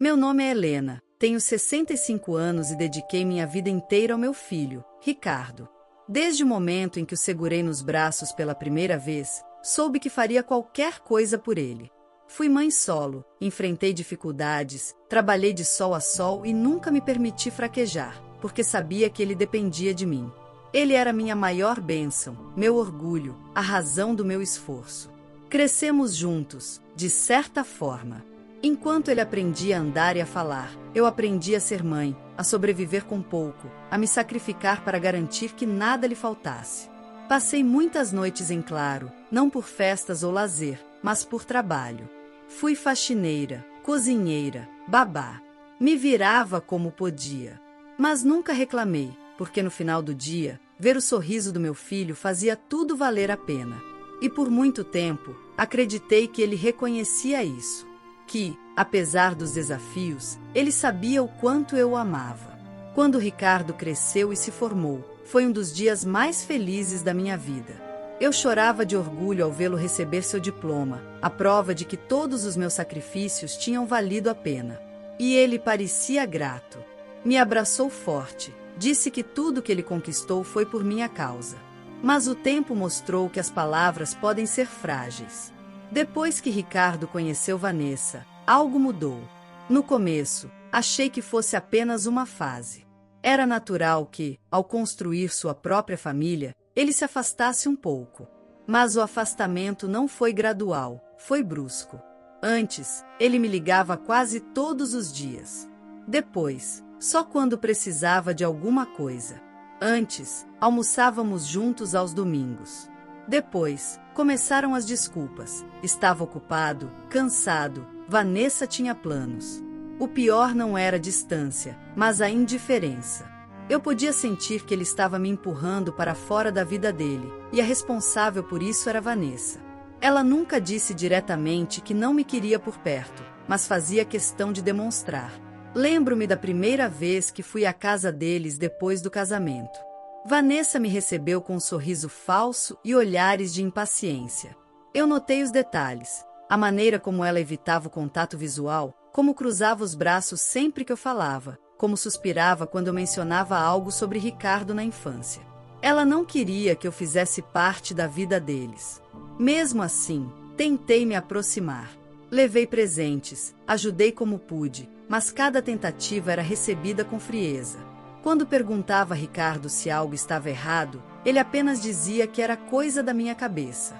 Meu nome é Helena, tenho 65 anos e dediquei minha vida inteira ao meu filho, Ricardo. Desde o momento em que o segurei nos braços pela primeira vez, soube que faria qualquer coisa por ele. Fui mãe solo, enfrentei dificuldades, trabalhei de sol a sol e nunca me permiti fraquejar, porque sabia que ele dependia de mim. Ele era minha maior bênção, meu orgulho, a razão do meu esforço. Crescemos juntos, de certa forma. Enquanto ele aprendia a andar e a falar, eu aprendi a ser mãe, a sobreviver com pouco, a me sacrificar para garantir que nada lhe faltasse. Passei muitas noites em claro, não por festas ou lazer, mas por trabalho. Fui faxineira, cozinheira, babá. Me virava como podia. Mas nunca reclamei, porque no final do dia, ver o sorriso do meu filho fazia tudo valer a pena. E por muito tempo, acreditei que ele reconhecia isso. Que, apesar dos desafios, ele sabia o quanto eu o amava. Quando Ricardo cresceu e se formou, foi um dos dias mais felizes da minha vida. Eu chorava de orgulho ao vê-lo receber seu diploma, a prova de que todos os meus sacrifícios tinham valido a pena. E ele parecia grato. Me abraçou forte, disse que tudo que ele conquistou foi por minha causa. Mas o tempo mostrou que as palavras podem ser frágeis. Depois que Ricardo conheceu Vanessa, algo mudou. No começo, achei que fosse apenas uma fase. Era natural que, ao construir sua própria família, ele se afastasse um pouco. Mas o afastamento não foi gradual, foi brusco. Antes, ele me ligava quase todos os dias. Depois, só quando precisava de alguma coisa. Antes, almoçávamos juntos aos domingos. Depois, começaram as desculpas. Estava ocupado, cansado, Vanessa tinha planos. O pior não era a distância, mas a indiferença. Eu podia sentir que ele estava me empurrando para fora da vida dele, e a responsável por isso era Vanessa. Ela nunca disse diretamente que não me queria por perto, mas fazia questão de demonstrar. Lembro-me da primeira vez que fui à casa deles depois do casamento. Vanessa me recebeu com um sorriso falso e olhares de impaciência. Eu notei os detalhes, a maneira como ela evitava o contato visual, como cruzava os braços sempre que eu falava, como suspirava quando eu mencionava algo sobre Ricardo na infância. Ela não queria que eu fizesse parte da vida deles. Mesmo assim, tentei me aproximar. Levei presentes, ajudei como pude, mas cada tentativa era recebida com frieza. Quando perguntava a Ricardo se algo estava errado, ele apenas dizia que era coisa da minha cabeça.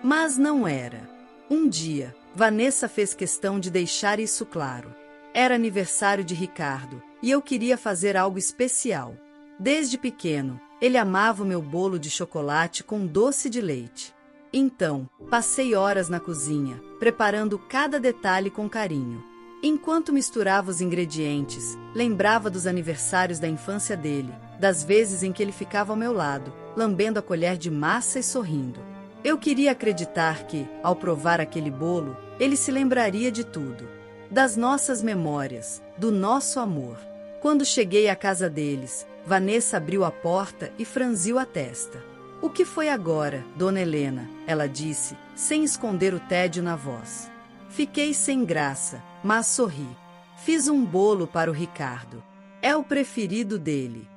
Mas não era. Um dia, Vanessa fez questão de deixar isso claro. Era aniversário de Ricardo, e eu queria fazer algo especial. Desde pequeno, ele amava o meu bolo de chocolate com doce de leite. Então, passei horas na cozinha, preparando cada detalhe com carinho. Enquanto misturava os ingredientes, lembrava dos aniversários da infância dele, das vezes em que ele ficava ao meu lado, lambendo a colher de massa e sorrindo. Eu queria acreditar que, ao provar aquele bolo, ele se lembraria de tudo. Das nossas memórias, do nosso amor. Quando cheguei à casa deles, Vanessa abriu a porta e franziu a testa. "O que foi agora, Dona Helena?" ela disse, sem esconder o tédio na voz. Fiquei sem graça, mas sorri. Fiz um bolo para o Ricardo. É o preferido dele.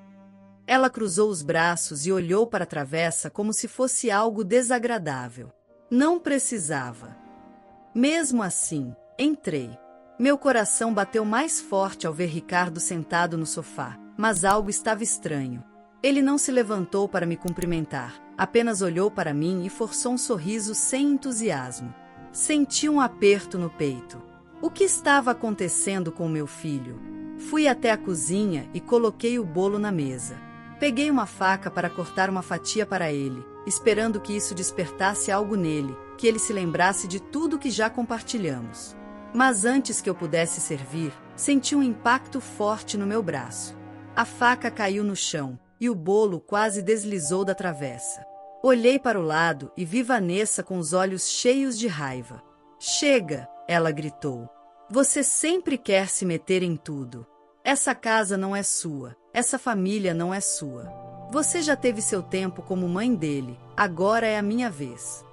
Ela cruzou os braços e olhou para a travessa como se fosse algo desagradável. Não precisava. Mesmo assim, entrei. Meu coração bateu mais forte ao ver Ricardo sentado no sofá, mas algo estava estranho. Ele não se levantou para me cumprimentar, apenas olhou para mim e forçou um sorriso sem entusiasmo. Senti um aperto no peito. O que estava acontecendo com meu filho? Fui até a cozinha e coloquei o bolo na mesa. Peguei uma faca para cortar uma fatia para ele, esperando que isso despertasse algo nele, que ele se lembrasse de tudo que já compartilhamos. Mas antes que eu pudesse servir, senti um impacto forte no meu braço. A faca caiu no chão, e o bolo quase deslizou da travessa. Olhei para o lado e vi Vanessa com os olhos cheios de raiva. "Chega!" ela gritou. "Você sempre quer se meter em tudo. Essa casa não é sua, essa família não é sua. Você já teve seu tempo como mãe dele, agora é a minha vez."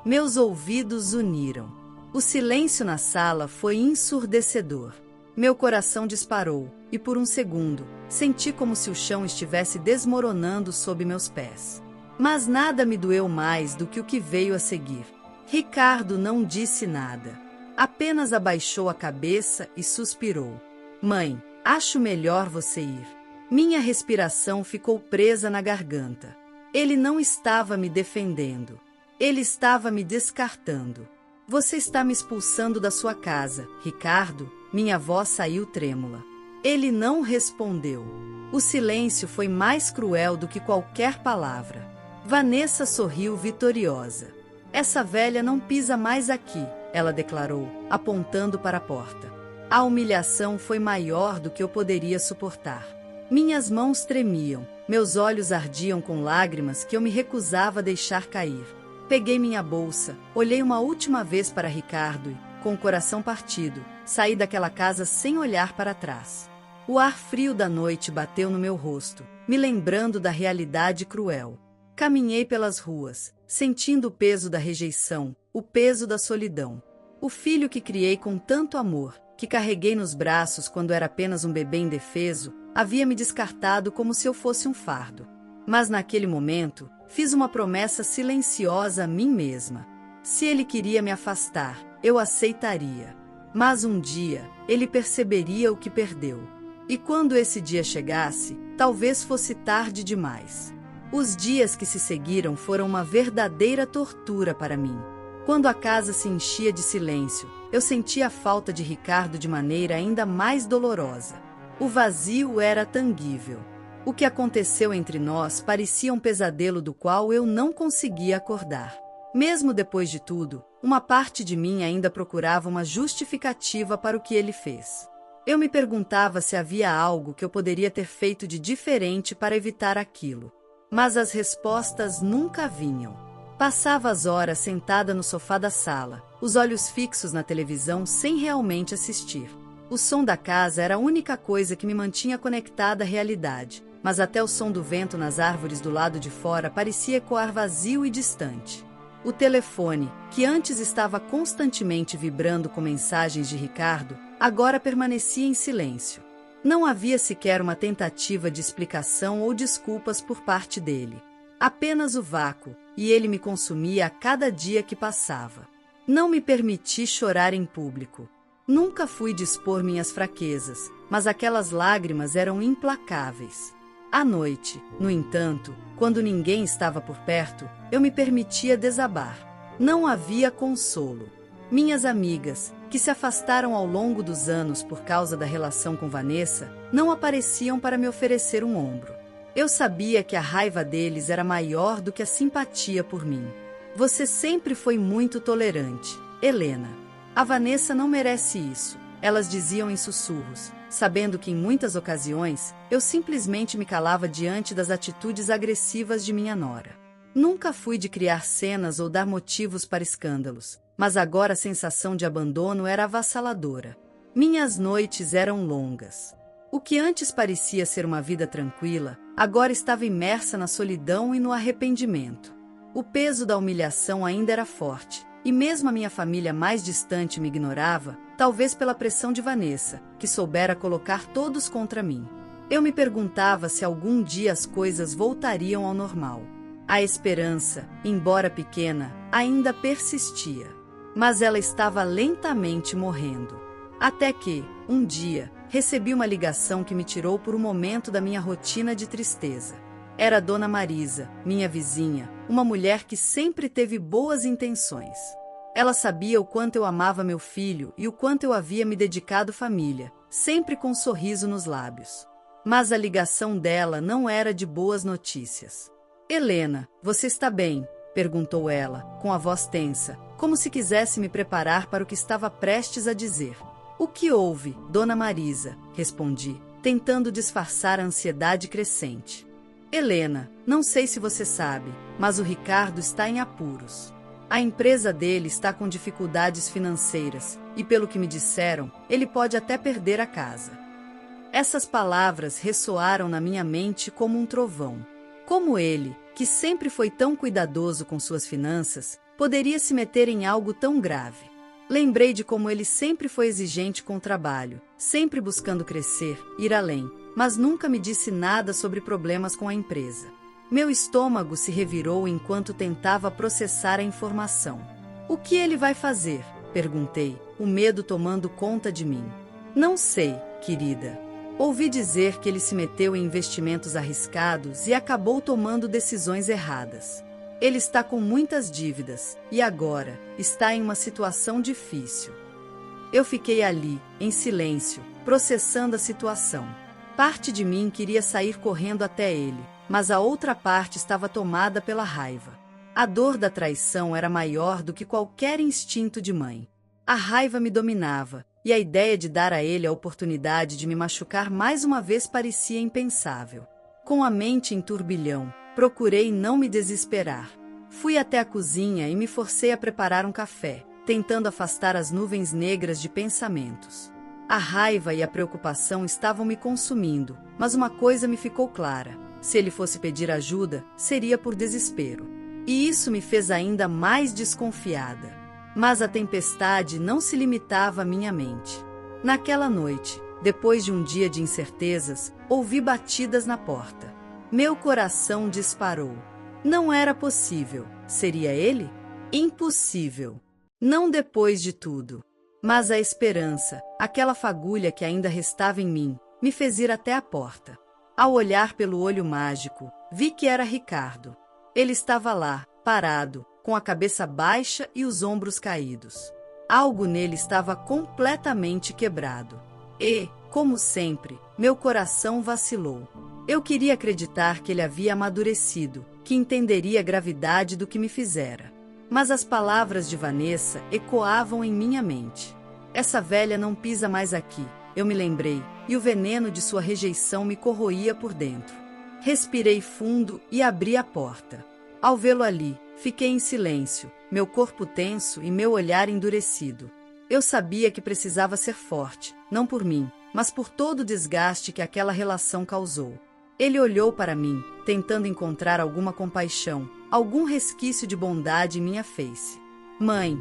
Meus ouvidos uniram. O silêncio na sala foi ensurdecedor. Meu coração disparou, e por um segundo, senti como se o chão estivesse desmoronando sob meus pés. Mas nada me doeu mais do que o que veio a seguir. Ricardo não disse nada. Apenas abaixou a cabeça e suspirou. Mãe, acho melhor você ir. Minha respiração ficou presa na garganta. Ele não estava me defendendo. Ele estava me descartando. Você está me expulsando da sua casa, Ricardo? Minha voz saiu trêmula. Ele não respondeu. O silêncio foi mais cruel do que qualquer palavra. Vanessa sorriu vitoriosa. Essa velha não pisa mais aqui, ela declarou, apontando para a porta. A humilhação foi maior do que eu poderia suportar. Minhas mãos tremiam, meus olhos ardiam com lágrimas que eu me recusava a deixar cair. Peguei minha bolsa, olhei uma última vez para Ricardo e, com o coração partido, saí daquela casa sem olhar para trás. O ar frio da noite bateu no meu rosto, me lembrando da realidade cruel. Caminhei pelas ruas, sentindo o peso da rejeição, o peso da solidão. O filho que criei com tanto amor, que carreguei nos braços quando era apenas um bebê indefeso, havia me descartado como se eu fosse um fardo. Mas naquele momento, fiz uma promessa silenciosa a mim mesma. Se ele queria me afastar, eu aceitaria. Mas um dia, ele perceberia o que perdeu. E quando esse dia chegasse, talvez fosse tarde demais. Os dias que se seguiram foram uma verdadeira tortura para mim. Quando a casa se enchia de silêncio, eu sentia a falta de Ricardo de maneira ainda mais dolorosa. O vazio era tangível. O que aconteceu entre nós parecia um pesadelo do qual eu não conseguia acordar. Mesmo depois de tudo, uma parte de mim ainda procurava uma justificativa para o que ele fez. Eu me perguntava se havia algo que eu poderia ter feito de diferente para evitar aquilo. Mas as respostas nunca vinham. Passava as horas sentada no sofá da sala, os olhos fixos na televisão sem realmente assistir. O som da casa era a única coisa que me mantinha conectada à realidade, mas até o som do vento nas árvores do lado de fora parecia ecoar vazio e distante. O telefone, que antes estava constantemente vibrando com mensagens de Ricardo, agora permanecia em silêncio. Não havia sequer uma tentativa de explicação ou desculpas por parte dele. Apenas o vácuo, e ele me consumia a cada dia que passava. Não me permiti chorar em público. Nunca fui de expor minhas fraquezas, mas aquelas lágrimas eram implacáveis. À noite, no entanto, quando ninguém estava por perto, eu me permitia desabar. Não havia consolo. Minhas amigas, que se afastaram ao longo dos anos por causa da relação com Vanessa, não apareciam para me oferecer um ombro. Eu sabia que a raiva deles era maior do que a simpatia por mim. Você sempre foi muito tolerante, Helena. A Vanessa não merece isso, elas diziam em sussurros, sabendo que em muitas ocasiões, eu simplesmente me calava diante das atitudes agressivas de minha nora. Nunca fui de criar cenas ou dar motivos para escândalos, mas agora a sensação de abandono era avassaladora. Minhas noites eram longas. O que antes parecia ser uma vida tranquila, agora estava imersa na solidão e no arrependimento. O peso da humilhação ainda era forte, e mesmo a minha família mais distante me ignorava, talvez pela pressão de Vanessa, que soubera colocar todos contra mim. Eu me perguntava se algum dia as coisas voltariam ao normal. A esperança, embora pequena, ainda persistia. Mas ela estava lentamente morrendo. Até que, um dia, recebi uma ligação que me tirou por um momento da minha rotina de tristeza. Era Dona Marisa, minha vizinha, uma mulher que sempre teve boas intenções. Ela sabia o quanto eu amava meu filho e o quanto eu havia me dedicado à família, sempre com um sorriso nos lábios. Mas a ligação dela não era de boas notícias. Helena, você está bem? Perguntou ela, com a voz tensa, como se quisesse me preparar para o que estava prestes a dizer. O que houve, Dona Marisa? Respondi, tentando disfarçar a ansiedade crescente. Helena, não sei se você sabe, mas o Ricardo está em apuros. A empresa dele está com dificuldades financeiras, e pelo que me disseram, ele pode até perder a casa. Essas palavras ressoaram na minha mente como um trovão. Como ele, que sempre foi tão cuidadoso com suas finanças, poderia se meter em algo tão grave? Lembrei de como ele sempre foi exigente com o trabalho, sempre buscando crescer, ir além, mas nunca me disse nada sobre problemas com a empresa. Meu estômago se revirou enquanto tentava processar a informação. O que ele vai fazer? Perguntei, o medo tomando conta de mim. Não sei, querida. Ouvi dizer que ele se meteu em investimentos arriscados e acabou tomando decisões erradas. Ele está com muitas dívidas e agora está em uma situação difícil. Eu fiquei ali, em silêncio, processando a situação. Parte de mim queria sair correndo até ele, mas a outra parte estava tomada pela raiva. A dor da traição era maior do que qualquer instinto de mãe. A raiva me dominava, e a ideia de dar a ele a oportunidade de me machucar mais uma vez parecia impensável. Com a mente em turbilhão, procurei não me desesperar. Fui até a cozinha e me forcei a preparar um café, tentando afastar as nuvens negras de pensamentos. A raiva e a preocupação estavam me consumindo, mas uma coisa me ficou clara: se ele fosse pedir ajuda, seria por desespero. E isso me fez ainda mais desconfiada. Mas a tempestade não se limitava à minha mente. Naquela noite, depois de um dia de incertezas, ouvi batidas na porta. Meu coração disparou. Não era possível. Seria ele? Impossível. Não depois de tudo. Mas a esperança, aquela fagulha que ainda restava em mim, me fez ir até a porta. Ao olhar pelo olho mágico, vi que era Ricardo. Ele estava lá, parado, com a cabeça baixa e os ombros caídos. Algo nele estava completamente quebrado. E, como sempre, meu coração vacilou. Eu queria acreditar que ele havia amadurecido, que entenderia a gravidade do que me fizera. Mas as palavras de Vanessa ecoavam em minha mente. Essa velha não pisa mais aqui, eu me lembrei, e o veneno de sua rejeição me corroía por dentro. Respirei fundo e abri a porta. Ao vê-lo ali, fiquei em silêncio, meu corpo tenso e meu olhar endurecido. Eu sabia que precisava ser forte, não por mim, mas por todo o desgaste que aquela relação causou. Ele olhou para mim, tentando encontrar alguma compaixão, algum resquício de bondade em minha face. Mãe,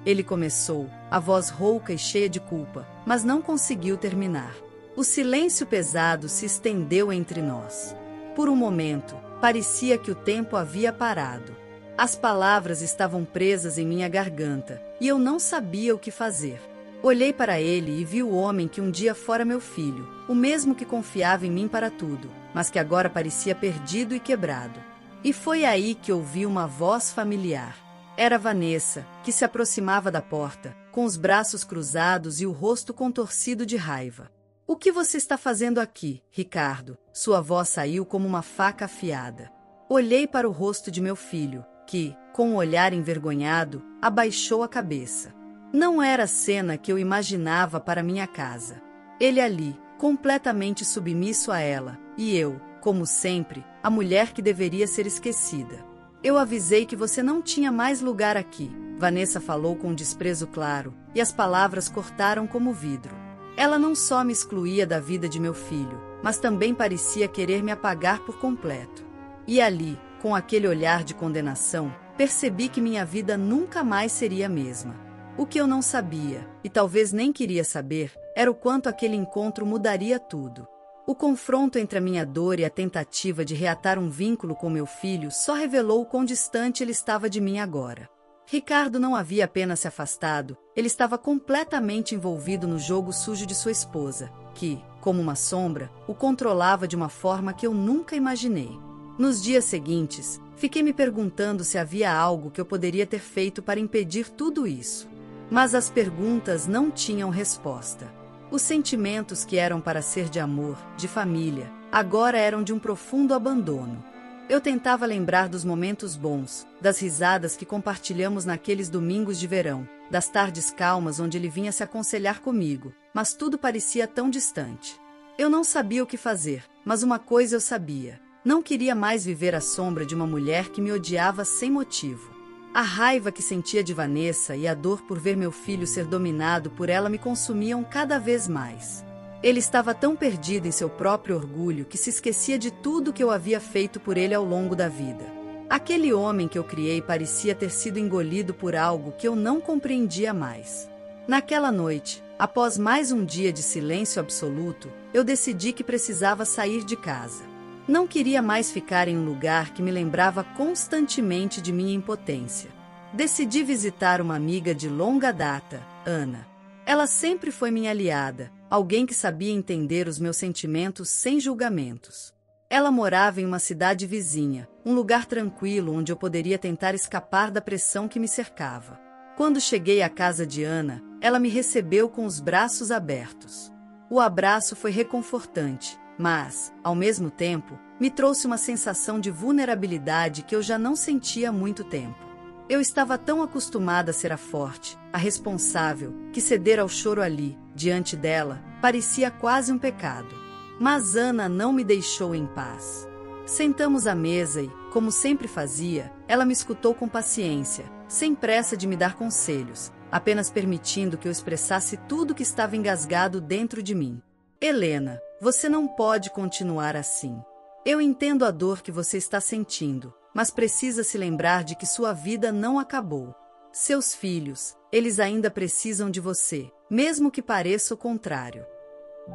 ele começou, a voz rouca e cheia de culpa, mas não conseguiu terminar. O silêncio pesado se estendeu entre nós. Por um momento, parecia que o tempo havia parado. As palavras estavam presas em minha garganta, e eu não sabia o que fazer. Olhei para ele e vi o homem que um dia fora meu filho, o mesmo que confiava em mim para tudo, mas que agora parecia perdido e quebrado. E foi aí que ouvi uma voz familiar. Era Vanessa, que se aproximava da porta, com os braços cruzados e o rosto contorcido de raiva. "O que você está fazendo aqui, Ricardo?" Sua voz saiu como uma faca afiada. Olhei para o rosto de meu filho, que, com um olhar envergonhado, abaixou a cabeça. Não era a cena que eu imaginava para minha casa. Ele ali, completamente submisso a ela, e eu, como sempre, a mulher que deveria ser esquecida. "Eu avisei que você não tinha mais lugar aqui", Vanessa falou com um desprezo claro, e as palavras cortaram como vidro. Ela não só me excluía da vida de meu filho, mas também parecia querer me apagar por completo. E ali, com aquele olhar de condenação, percebi que minha vida nunca mais seria a mesma. O que eu não sabia, e talvez nem queria saber, era o quanto aquele encontro mudaria tudo. O confronto entre a minha dor e a tentativa de reatar um vínculo com meu filho só revelou o quão distante ele estava de mim agora. Ricardo não havia apenas se afastado, ele estava completamente envolvido no jogo sujo de sua esposa, que, como uma sombra, o controlava de uma forma que eu nunca imaginei. Nos dias seguintes, fiquei me perguntando se havia algo que eu poderia ter feito para impedir tudo isso. Mas as perguntas não tinham resposta. Os sentimentos que eram para ser de amor, de família, agora eram de um profundo abandono. Eu tentava lembrar dos momentos bons, das risadas que compartilhamos naqueles domingos de verão, das tardes calmas onde ele vinha se aconselhar comigo, mas tudo parecia tão distante. Eu não sabia o que fazer, mas uma coisa eu sabia: não queria mais viver à sombra de uma mulher que me odiava sem motivo. A raiva que sentia de Vanessa e a dor por ver meu filho ser dominado por ela me consumiam cada vez mais. Ele estava tão perdido em seu próprio orgulho que se esquecia de tudo que eu havia feito por ele ao longo da vida. Aquele homem que eu criei parecia ter sido engolido por algo que eu não compreendia mais. Naquela noite, após mais um dia de silêncio absoluto, eu decidi que precisava sair de casa. Não queria mais ficar em um lugar que me lembrava constantemente de minha impotência. Decidi visitar uma amiga de longa data, Ana. Ela sempre foi minha aliada, alguém que sabia entender os meus sentimentos sem julgamentos. Ela morava em uma cidade vizinha, um lugar tranquilo onde eu poderia tentar escapar da pressão que me cercava. Quando cheguei à casa de Ana, ela me recebeu com os braços abertos. O abraço foi reconfortante, mas, ao mesmo tempo, me trouxe uma sensação de vulnerabilidade que eu já não sentia há muito tempo. Eu estava tão acostumada a ser a forte, a responsável, que ceder ao choro ali, diante dela, parecia quase um pecado. Mas Ana não me deixou em paz. Sentamos à mesa e, como sempre fazia, ela me escutou com paciência, sem pressa de me dar conselhos, apenas permitindo que eu expressasse tudo que estava engasgado dentro de mim. Helena, você não pode continuar assim. Eu entendo a dor que você está sentindo, mas precisa se lembrar de que sua vida não acabou. Seus filhos, eles ainda precisam de você, mesmo que pareça o contrário.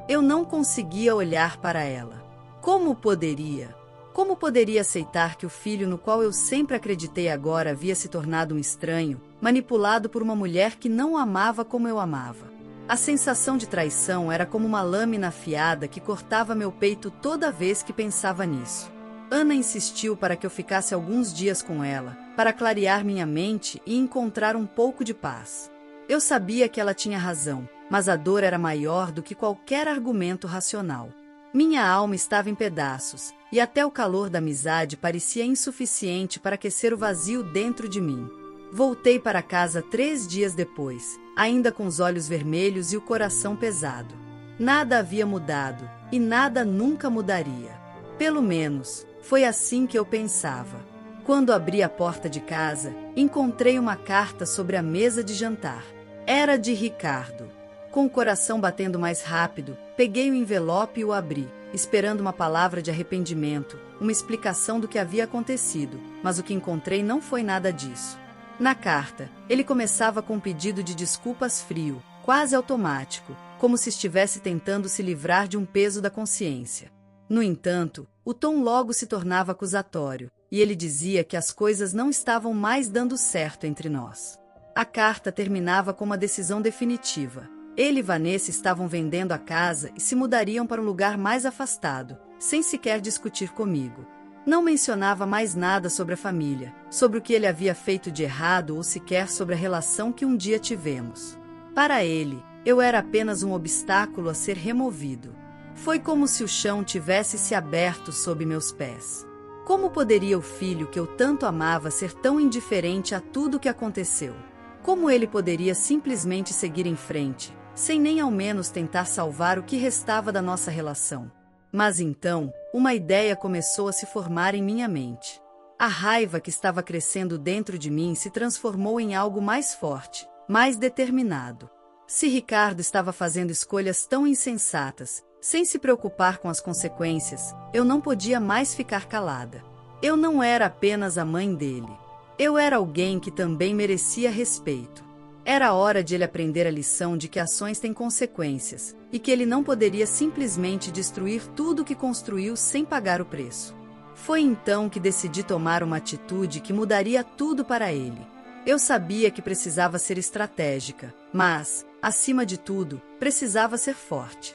Eu não conseguia olhar para ela. Como poderia? Como poderia aceitar que o filho no qual eu sempre acreditei agora havia se tornado um estranho, manipulado por uma mulher que não o amava como eu amava? A sensação de traição era como uma lâmina afiada que cortava meu peito toda vez que pensava nisso. Ana insistiu para que eu ficasse alguns dias com ela, para clarear minha mente e encontrar um pouco de paz. Eu sabia que ela tinha razão, mas a dor era maior do que qualquer argumento racional. Minha alma estava em pedaços, e até o calor da amizade parecia insuficiente para aquecer o vazio dentro de mim. Voltei para casa 3 dias depois, ainda com os olhos vermelhos e o coração pesado. Nada havia mudado, e nada nunca mudaria. Pelo menos, foi assim que eu pensava. Quando abri a porta de casa, encontrei uma carta sobre a mesa de jantar. Era de Ricardo. Com o coração batendo mais rápido, peguei o envelope e o abri, esperando uma palavra de arrependimento, uma explicação do que havia acontecido, mas o que encontrei não foi nada disso. Na carta, ele começava com um pedido de desculpas frio, quase automático, como se estivesse tentando se livrar de um peso da consciência. No entanto, o tom logo se tornava acusatório, e ele dizia que as coisas não estavam mais dando certo entre nós. A carta terminava com uma decisão definitiva. Ele e Vanessa estavam vendendo a casa e se mudariam para um lugar mais afastado, sem sequer discutir comigo. Não mencionava mais nada sobre a família, sobre o que ele havia feito de errado ou sequer sobre a relação que um dia tivemos. Para ele, eu era apenas um obstáculo a ser removido. Foi como se o chão tivesse se aberto sob meus pés. Como poderia o filho que eu tanto amava ser tão indiferente a tudo o que aconteceu? Como ele poderia simplesmente seguir em frente, sem nem ao menos tentar salvar o que restava da nossa relação? Mas então, uma ideia começou a se formar em minha mente. A raiva que estava crescendo dentro de mim se transformou em algo mais forte, mais determinado. Se Ricardo estava fazendo escolhas tão insensatas, sem se preocupar com as consequências, eu não podia mais ficar calada. Eu não era apenas a mãe dele. Eu era alguém que também merecia respeito. Era hora de ele aprender a lição de que ações têm consequências, e que ele não poderia simplesmente destruir tudo o que construiu sem pagar o preço. Foi então que decidi tomar uma atitude que mudaria tudo para ele. Eu sabia que precisava ser estratégica, mas, acima de tudo, precisava ser forte.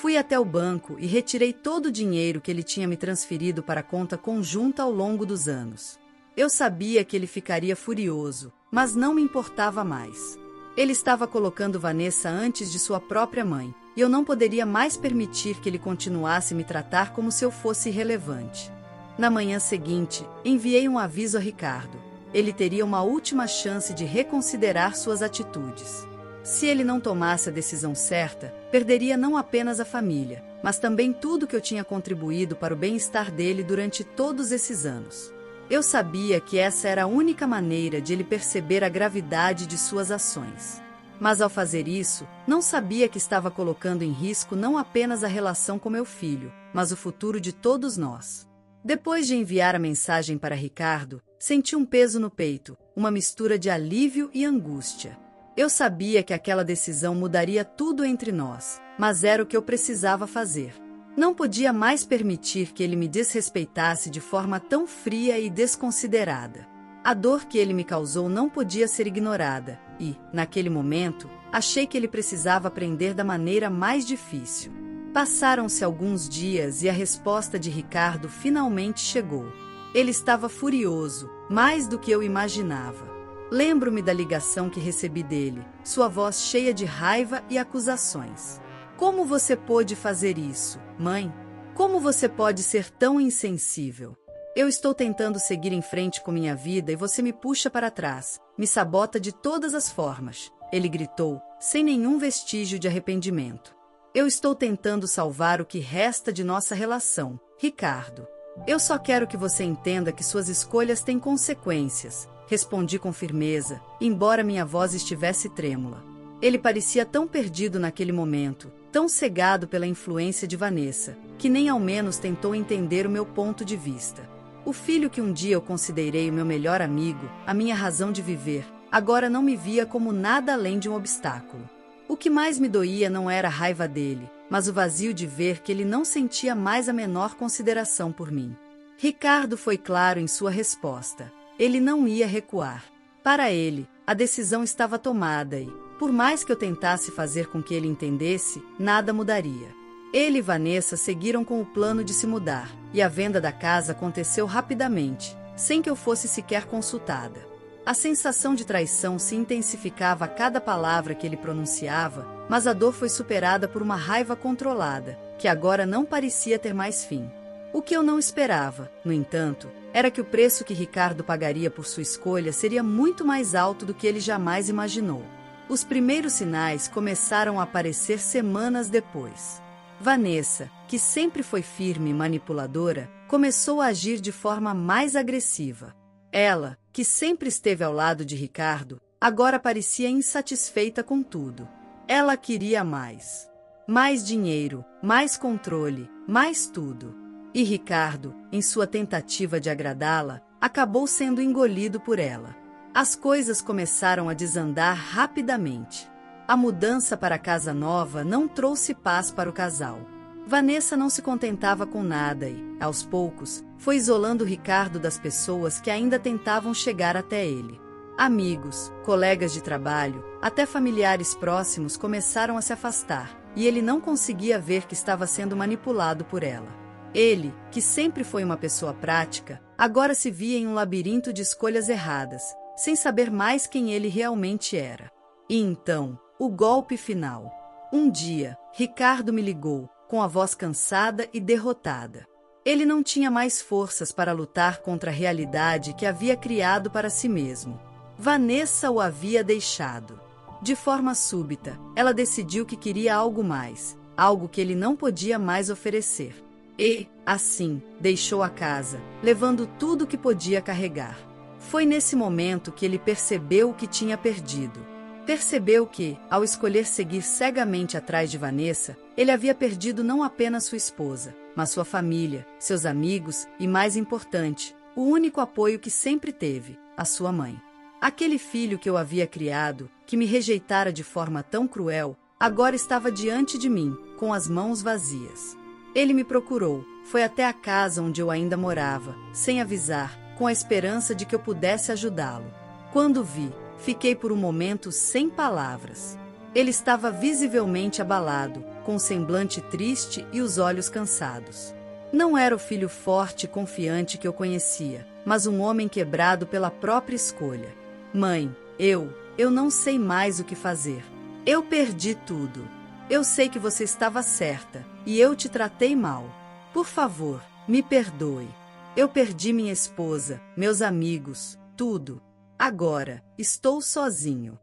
Fui até o banco e retirei todo o dinheiro que ele tinha me transferido para a conta conjunta ao longo dos anos. Eu sabia que ele ficaria furioso, mas não me importava mais. Ele estava colocando Vanessa antes de sua própria mãe, e eu não poderia mais permitir que ele continuasse a me tratar como se eu fosse irrelevante. Na manhã seguinte, enviei um aviso a Ricardo. Ele teria uma última chance de reconsiderar suas atitudes. Se ele não tomasse a decisão certa, perderia não apenas a família, mas também tudo que eu tinha contribuído para o bem-estar dele durante todos esses anos. Eu sabia que essa era a única maneira de ele perceber a gravidade de suas ações. Mas ao fazer isso, não sabia que estava colocando em risco não apenas a relação com meu filho, mas o futuro de todos nós. Depois de enviar a mensagem para Ricardo, senti um peso no peito, uma mistura de alívio e angústia. Eu sabia que aquela decisão mudaria tudo entre nós, mas era o que eu precisava fazer. Não podia mais permitir que ele me desrespeitasse de forma tão fria e desconsiderada. A dor que ele me causou não podia ser ignorada, e, naquele momento, achei que ele precisava aprender da maneira mais difícil. Passaram-se alguns dias e a resposta de Ricardo finalmente chegou. Ele estava furioso, mais do que eu imaginava. Lembro-me da ligação que recebi dele, sua voz cheia de raiva e acusações. Como você pôde fazer isso, mãe? Como você pode ser tão insensível? Eu estou tentando seguir em frente com minha vida e você me puxa para trás, me sabota de todas as formas, ele gritou, sem nenhum vestígio de arrependimento. Eu estou tentando salvar o que resta de nossa relação, Ricardo. Eu só quero que você entenda que suas escolhas têm consequências, respondi com firmeza, embora minha voz estivesse trêmula. Ele parecia tão perdido naquele momento, tão cegado pela influência de Vanessa, que nem ao menos tentou entender o meu ponto de vista. O filho que um dia eu considerei o meu melhor amigo, a minha razão de viver, agora não me via como nada além de um obstáculo. O que mais me doía não era a raiva dele, mas o vazio de ver que ele não sentia mais a menor consideração por mim. Ricardo foi claro em sua resposta. Ele não ia recuar. Para ele, a decisão estava tomada e, por mais que eu tentasse fazer com que ele entendesse, nada mudaria. Ele e Vanessa seguiram com o plano de se mudar, e a venda da casa aconteceu rapidamente, sem que eu fosse sequer consultada. A sensação de traição se intensificava a cada palavra que ele pronunciava, mas a dor foi superada por uma raiva controlada, que agora não parecia ter mais fim. O que eu não esperava, no entanto, era que o preço que Ricardo pagaria por sua escolha seria muito mais alto do que ele jamais imaginou. Os primeiros sinais começaram a aparecer semanas depois. Vanessa, que sempre foi firme e manipuladora, começou a agir de forma mais agressiva. Ela, que sempre esteve ao lado de Ricardo, agora parecia insatisfeita com tudo. Ela queria mais. Mais dinheiro, mais controle, mais tudo. E Ricardo, em sua tentativa de agradá-la, acabou sendo engolido por ela. As coisas começaram a desandar rapidamente. A mudança para a casa nova não trouxe paz para o casal. Vanessa não se contentava com nada e, aos poucos, foi isolando Ricardo das pessoas que ainda tentavam chegar até ele. Amigos, colegas de trabalho, até familiares próximos começaram a se afastar, e ele não conseguia ver que estava sendo manipulado por ela. Ele, que sempre foi uma pessoa prática, agora se via em um labirinto de escolhas erradas, sem saber mais quem ele realmente era. E então, o golpe final. Um dia, Ricardo me ligou, com a voz cansada e derrotada. Ele não tinha mais forças para lutar contra a realidade que havia criado para si mesmo. Vanessa o havia deixado. De forma súbita, ela decidiu que queria algo mais, algo que ele não podia mais oferecer. E, assim, deixou a casa, levando tudo o que podia carregar. Foi nesse momento que ele percebeu o que tinha perdido. Percebeu que, ao escolher seguir cegamente atrás de Vanessa, ele havia perdido não apenas sua esposa, mas sua família, seus amigos e, mais importante, o único apoio que sempre teve, a sua mãe. Aquele filho que eu havia criado, que me rejeitara de forma tão cruel, agora estava diante de mim, com as mãos vazias. Ele me procurou, foi até a casa onde eu ainda morava, sem avisar, com a esperança de que eu pudesse ajudá-lo. Quando vi, fiquei por um momento sem palavras. Ele estava visivelmente abalado, com o semblante triste e os olhos cansados. Não era o filho forte e confiante que eu conhecia, mas um homem quebrado pela própria escolha. Mãe, eu não sei mais o que fazer. Eu perdi tudo. Eu sei que você estava certa, e eu te tratei mal. Por favor, me perdoe. Eu perdi minha esposa, meus amigos, tudo. Agora, estou sozinho.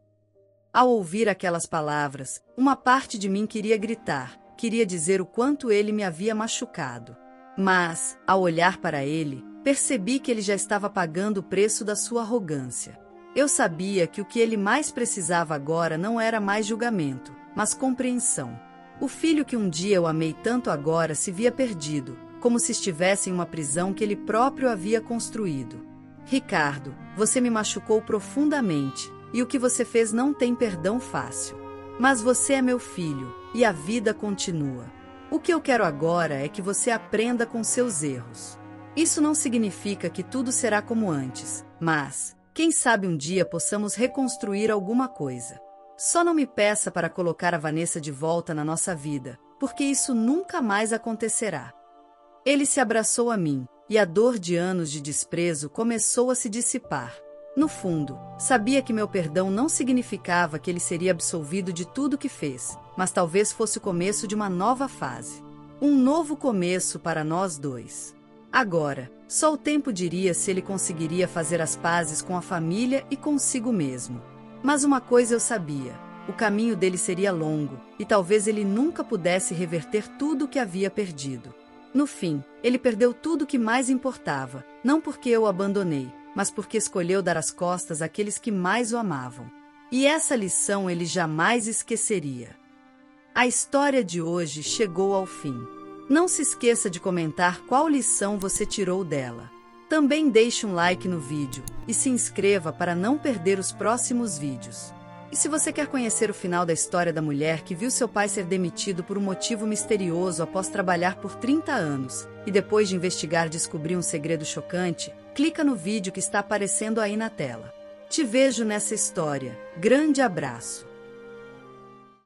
Ao ouvir aquelas palavras, uma parte de mim queria gritar, queria dizer o quanto ele me havia machucado. Mas, ao olhar para ele, percebi que ele já estava pagando o preço da sua arrogância. Eu sabia que o que ele mais precisava agora não era mais julgamento, mas compreensão. O filho que um dia eu amei tanto agora se via perdido, como se estivesse em uma prisão que ele próprio havia construído. Ricardo, você me machucou profundamente, e o que você fez não tem perdão fácil. Mas você é meu filho, e a vida continua. O que eu quero agora é que você aprenda com seus erros. Isso não significa que tudo será como antes, mas, quem sabe um dia possamos reconstruir alguma coisa. Só não me peça para colocar a Vanessa de volta na nossa vida, porque isso nunca mais acontecerá. Ele se abraçou a mim, e a dor de anos de desprezo começou a se dissipar. No fundo, sabia que meu perdão não significava que ele seria absolvido de tudo que fez, mas talvez fosse o começo de uma nova fase. Um novo começo para nós dois. Agora, só o tempo diria se ele conseguiria fazer as pazes com a família e consigo mesmo. Mas uma coisa eu sabia, o caminho dele seria longo, e talvez ele nunca pudesse reverter tudo o que havia perdido. No fim, ele perdeu tudo o que mais importava, não porque eu o abandonei, mas porque escolheu dar as costas àqueles que mais o amavam. E essa lição ele jamais esqueceria. A história de hoje chegou ao fim. Não se esqueça de comentar qual lição você tirou dela. Também deixe um like no vídeo e se inscreva para não perder os próximos vídeos. E se você quer conhecer o final da história da mulher que viu seu pai ser demitido por um motivo misterioso após trabalhar por 30 anos, e depois de investigar descobriu um segredo chocante, clica no vídeo que está aparecendo aí na tela. Te vejo nessa história. Grande abraço!